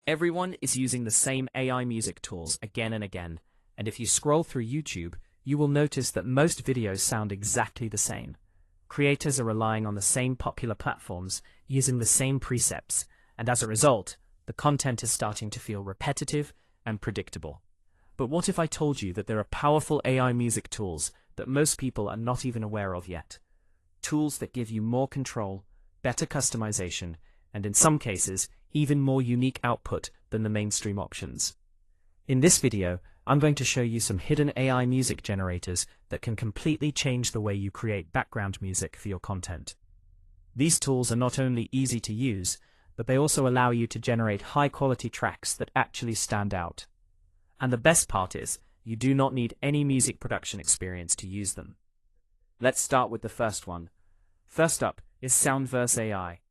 Everyone is using the same AI music tools again and again, and if you scroll through YouTube, you will notice that most videos sound exactly the same. Creators are relying on the same popular platforms, using the same precepts, and as a result, the content is starting to feel repetitive and predictable. But what if I told you that there are powerful AI music tools that most people are not even aware of yet? Tools that give you more control, better customization, and in some cases, even more unique output than the mainstream options. In this video, I'm going to show you some hidden AI music generators that can completely change the way you create background music for your content. These tools are not only easy to use, but they also allow you to generate high-quality tracks that actually stand out. And the best part is, you do not need any music production experience to use them. Let's start with the first one. First up is Soundverse AI.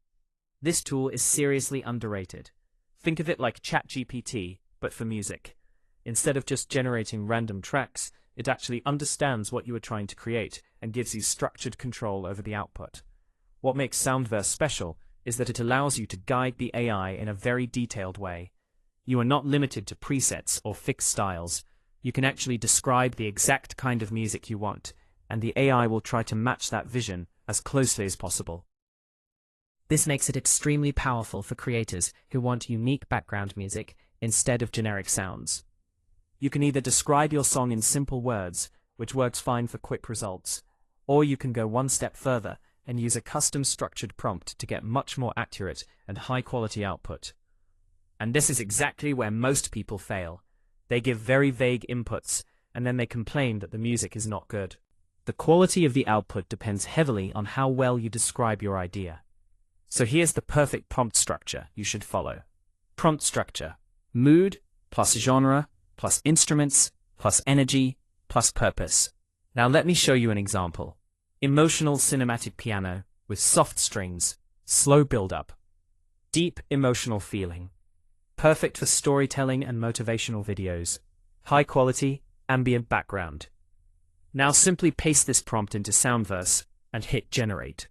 This tool is seriously underrated. Think of it like ChatGPT, but for music. Instead of just generating random tracks, it actually understands what you are trying to create and gives you structured control over the output. What makes Soundverse special is that it allows you to guide the AI in a very detailed way. You are not limited to presets or fixed styles. You can actually describe the exact kind of music you want, and the AI will try to match that vision as closely as possible. This makes it extremely powerful for creators who want unique background music instead of generic sounds. You can either describe your song in simple words, which works fine for quick results, or you can go one step further and use a custom structured prompt to get much more accurate and high-quality output. And this is exactly where most people fail. They give very vague inputs, and then they complain that the music is not good. The quality of the output depends heavily on how well you describe your idea. So here's the perfect prompt structure you should follow. Prompt structure: mood plus genre plus instruments plus energy plus purpose. Now let me show you an example. Emotional cinematic piano with soft strings, slow build-up, deep emotional feeling. Perfect for storytelling and motivational videos. High quality, ambient background. Now simply paste this prompt into Soundverse and hit generate.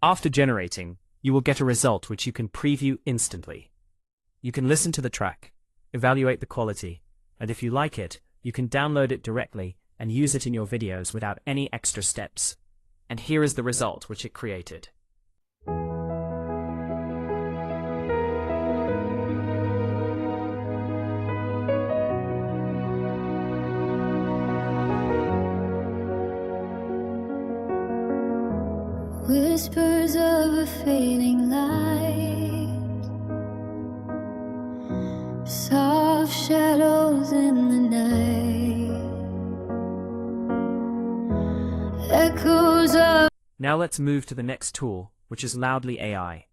After generating, you will get a result which you can preview instantly. You can listen to the track, evaluate the quality, and if you like it, you can download it directly and use it in your videos without any extra steps. And here is the result which it created. Whispers of a fading light, soft shadows in the night, echoes of... Now let's move to the next tool, which is Loudly AI.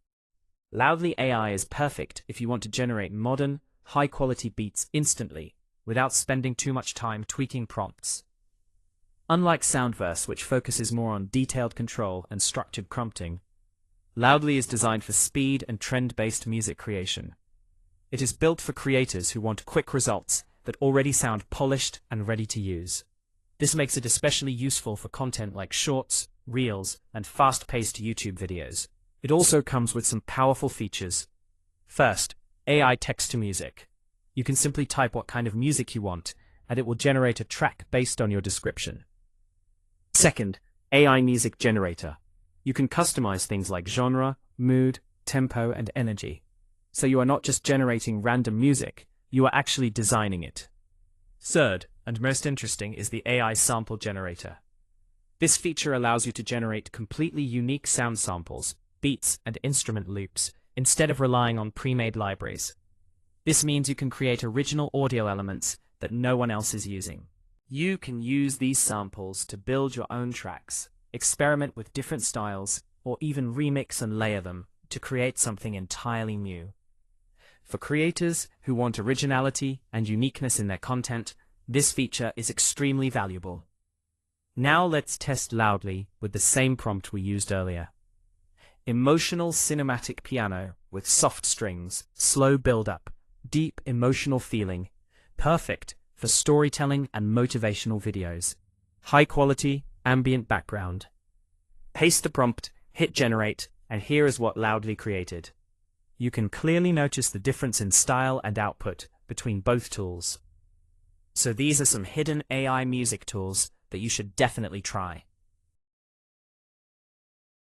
Loudly AI is perfect if you want to generate modern, high-quality beats instantly, without spending too much time tweaking prompts. Unlike Soundverse, which focuses more on detailed control and structured prompting, Loudly is designed for speed and trend-based music creation. It is built for creators who want quick results that already sound polished and ready to use. This makes it especially useful for content like shorts, reels, and fast-paced YouTube videos. It also comes with some powerful features. First, AI text-to-music. You can simply type what kind of music you want, and it will generate a track based on your description. Second, AI music generator. You can customize things like genre, mood, tempo, and energy. So you are not just generating random music, you are actually designing it. Third, and most interesting, is the AI sample generator. This feature allows you to generate completely unique sound samples, beats, and instrument loops, instead of relying on pre-made libraries. This means you can create original audio elements that no one else is using. You can use these samples to build your own tracks, experiment with different styles, or even remix and layer them to create something entirely new. For creators who want originality and uniqueness in their content, this feature is extremely valuable. Now let's test Loudly with the same prompt we used earlier. Emotional cinematic piano with soft strings, slow build-up, deep emotional feeling. Perfect for storytelling and motivational videos. High quality, ambient background. Paste the prompt, hit generate, and here is what Loudly created. You can clearly notice the difference in style and output between both tools. So these are some hidden AI music tools that you should definitely try.